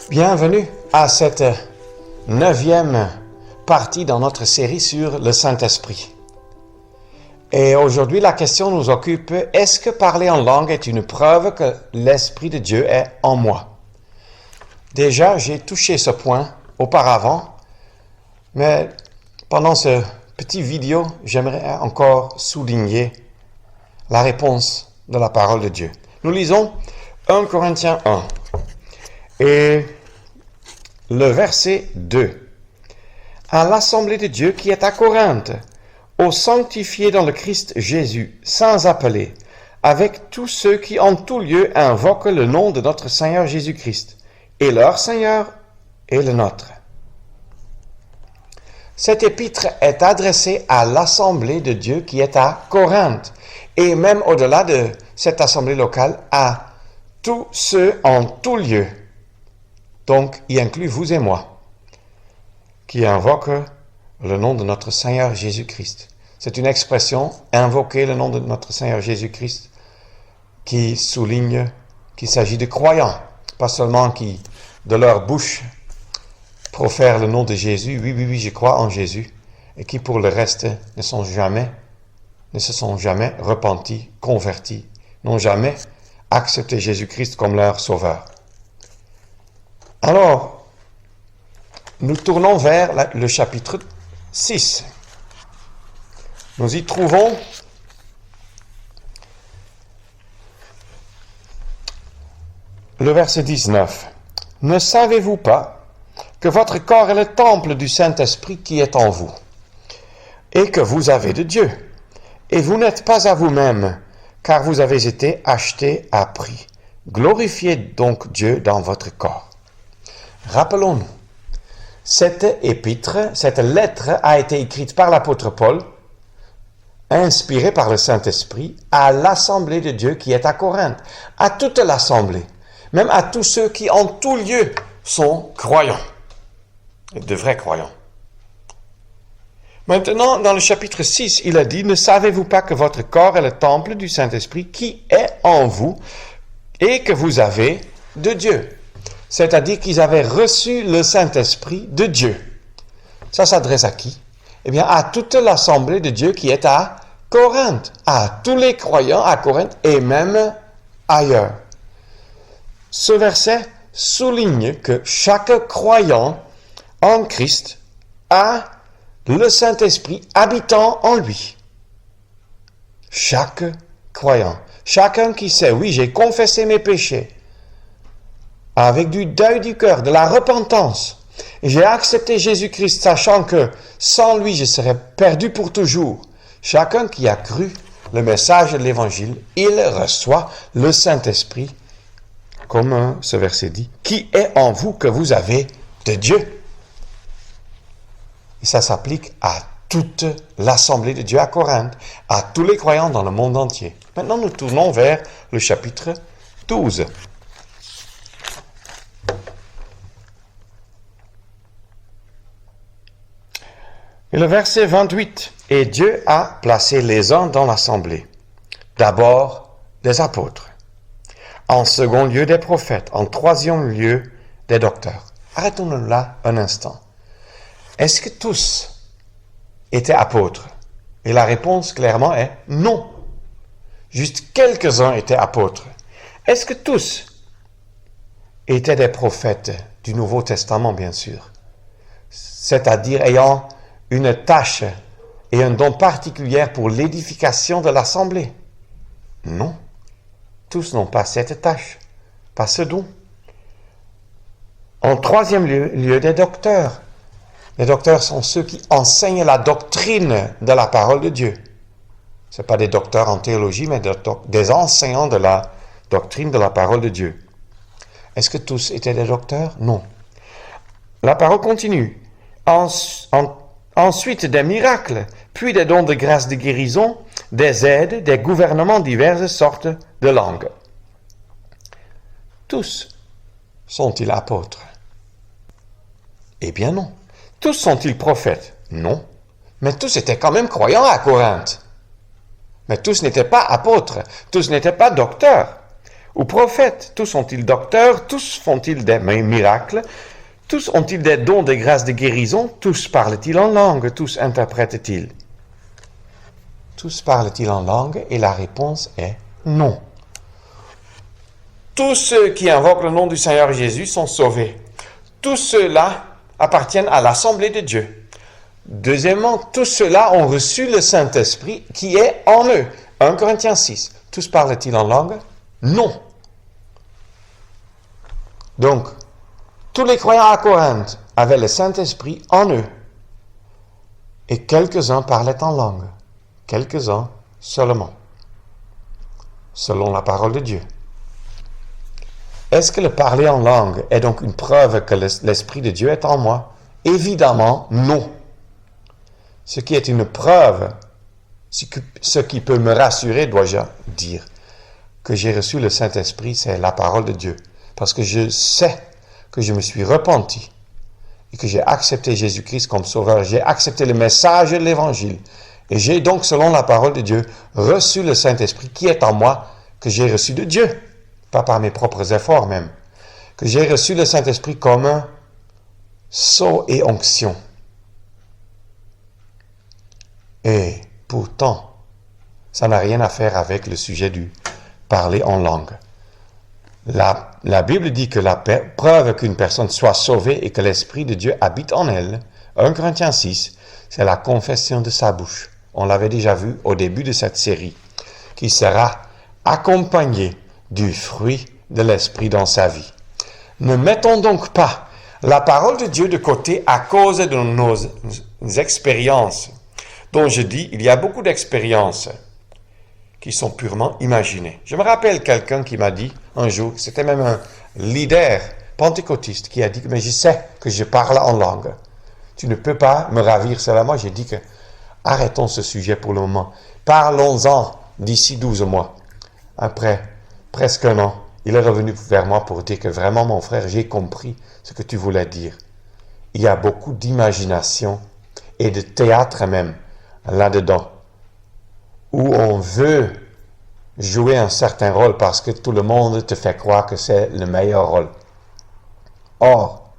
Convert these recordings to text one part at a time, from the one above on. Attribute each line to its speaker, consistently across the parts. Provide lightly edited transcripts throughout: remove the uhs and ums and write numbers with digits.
Speaker 1: Bienvenue à cette 9e partie dans notre série sur le Saint-Esprit. Et aujourd'hui, la question nous occupe, est-ce que parler en langue est une preuve que l'Esprit de Dieu est en moi? Déjà, j'ai touché ce point auparavant, mais pendant ce petit vidéo, j'aimerais encore souligner la réponse de la parole de Dieu. Nous lisons 1 Corinthiens 1 et le verset 2. À l'assemblée de Dieu qui est à Corinthe, aux sanctifiés dans le Christ Jésus, sans appeler, avec tous ceux qui en tout lieu invoquent le nom de notre Seigneur Jésus-Christ, et leur Seigneur est le nôtre. Cet épître est adressé à l'assemblée de Dieu qui est à Corinthe, et même au-delà de cette assemblée locale, à tous ceux en tout lieu. Donc, y inclut vous et moi, qui invoquent le nom de notre Seigneur Jésus-Christ. C'est une expression, invoquer le nom de notre Seigneur Jésus-Christ, qui souligne qu'il s'agit de croyants, pas seulement qui, de leur bouche, profèrent le nom de Jésus, oui, je crois en Jésus, et qui pour le reste ne se sont jamais repentis, convertis, n'ont jamais accepté Jésus-Christ comme leur sauveur. Alors, nous tournons vers le chapitre 6. Nous y trouvons le verset 19. « Ne savez-vous pas que votre corps est le temple du Saint-Esprit qui est en vous, et que vous avez de Dieu, et vous n'êtes pas à vous-même, car vous avez été achetés à prix. Glorifiez donc Dieu dans votre corps. » Rappelons-nous, cette épître, cette lettre a été écrite par l'apôtre Paul, inspirée par le Saint-Esprit, à l'assemblée de Dieu qui est à Corinthe, à toute l'assemblée, même à tous ceux qui en tout lieu sont croyants, de vrais croyants. Maintenant, dans le chapitre 6, il a dit, « Ne savez-vous pas que votre corps est le temple du Saint-Esprit qui est en vous et que vous avez de Dieu ?» C'est-à-dire qu'ils avaient reçu le Saint-Esprit de Dieu. Ça s'adresse à qui? Eh bien, à toute l'assemblée de Dieu qui est à Corinthe, à tous les croyants à Corinthe et même ailleurs. Ce verset souligne que chaque croyant en Christ a le Saint-Esprit habitant en lui. Chaque croyant, chacun qui sait, oui, j'ai confessé mes péchés, avec du deuil du cœur, de la repentance, et j'ai accepté Jésus-Christ, sachant que sans lui, je serais perdu pour toujours. Chacun qui a cru le message de l'Évangile, il reçoit le Saint-Esprit, comme ce verset dit, qui est en vous que vous avez de Dieu. Et ça s'applique à toute l'assemblée de Dieu à Corinthe, à tous les croyants dans le monde entier. Maintenant, nous tournons vers le chapitre 12. Et le verset 28. « Et Dieu a placé les uns dans l'assemblée. D'abord, des apôtres. En second lieu, des prophètes. En troisième lieu, des docteurs. » Arrêtons-nous là un instant. Est-ce que tous étaient apôtres? Et la réponse clairement est non. Juste quelques-uns étaient apôtres. Est-ce que tous étaient des prophètes du Nouveau Testament, bien sûr? C'est-à-dire ayant une tâche et un don particulier pour l'édification de l'assemblée? Non. Tous n'ont pas cette tâche, pas ce don. En troisième lieu, des docteurs. Les docteurs sont ceux qui enseignent la doctrine de la parole de Dieu. Ce ne sont pas des docteurs en théologie, mais des enseignants de la doctrine de la parole de Dieu. Est-ce que tous étaient des docteurs? Non. La parole continue. Ensuite, des miracles, puis des dons de grâce de guérison, des aides, des gouvernements diverses sortes de langues. Tous sont-ils apôtres? Eh bien non. Tous sont-ils prophètes? Non. Mais tous étaient quand même croyants à Corinthe. Mais tous n'étaient pas apôtres. Tous n'étaient pas docteurs. ou prophètes? Tous sont-ils docteurs? Tous font-ils des miracles? Tous ont-ils des dons de grâce de guérison? Tous parlent-ils en langue? Tous interprètent-ils? Tous parlent-ils en langue? Et la réponse est non. Tous ceux qui invoquent le nom du Seigneur Jésus sont sauvés. Tous ceux-là appartiennent à l'Assemblée de Dieu. Deuxièmement, tous ceux-là ont reçu le Saint-Esprit qui est en eux. 1 Corinthiens 6. Tous parlent-ils en langue? Non. Donc, tous les croyants à Corinthe avaient le Saint-Esprit en eux. Et quelques-uns parlaient en langue. Quelques-uns seulement. Selon la parole de Dieu. Est-ce que le parler en langue est donc une preuve que l'Esprit de Dieu est en moi? Évidemment, non. Ce qui est une preuve, ce qui peut me rassurer, dois-je dire, que j'ai reçu le Saint-Esprit, c'est la parole de Dieu. Parce que je sais que je me suis repenti et que j'ai accepté Jésus-Christ comme sauveur. J'ai accepté le message de l'Évangile. Et j'ai donc, selon la parole de Dieu, reçu le Saint-Esprit qui est en moi, que j'ai reçu de Dieu. Pas par mes propres efforts même, que j'ai reçu le Saint-Esprit comme un sceau et onction. Et pourtant, ça n'a rien à faire avec le sujet du parler en langue. La Bible dit que la preuve qu'une personne soit sauvée et que l'Esprit de Dieu habite en elle, 1 Corinthiens 6, c'est la confession de sa bouche. On l'avait déjà vu au début de cette série, qui sera accompagnée du fruit de l'Esprit dans sa vie. Ne mettons donc pas la parole de Dieu de côté à cause de nos expériences, dont je dis, il y a beaucoup d'expériences qui sont purement imaginées. Je me rappelle quelqu'un qui m'a dit un jour, c'était même un leader pentecôtiste qui a dit, mais je sais que je parle en langue. Tu ne peux pas me ravir cela. Moi, j'ai dit que arrêtons ce sujet pour le moment. Parlons-en d'ici 12 mois. Après presque un an, il est revenu vers moi pour dire que vraiment, mon frère, j'ai compris ce que tu voulais dire. Il y a beaucoup d'imagination et de théâtre même là-dedans, où on veut jouer un certain rôle parce que tout le monde te fait croire que c'est le meilleur rôle. Or,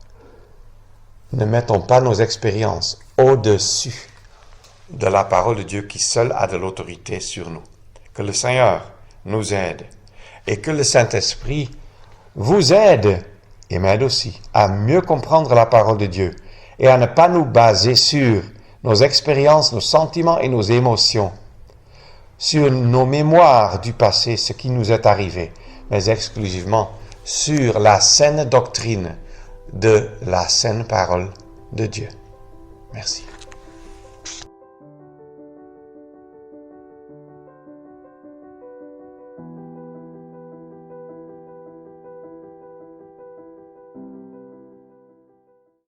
Speaker 1: ne mettons pas nos expériences au-dessus de la parole de Dieu qui seule a de l'autorité sur nous. Que le Seigneur nous aide et que le Saint-Esprit vous aide et m'aide aussi à mieux comprendre la parole de Dieu et à ne pas nous baser sur nos expériences, nos sentiments et nos émotions, sur nos mémoires du passé, ce qui nous est arrivé, mais exclusivement sur la saine doctrine de la saine parole de Dieu. Merci.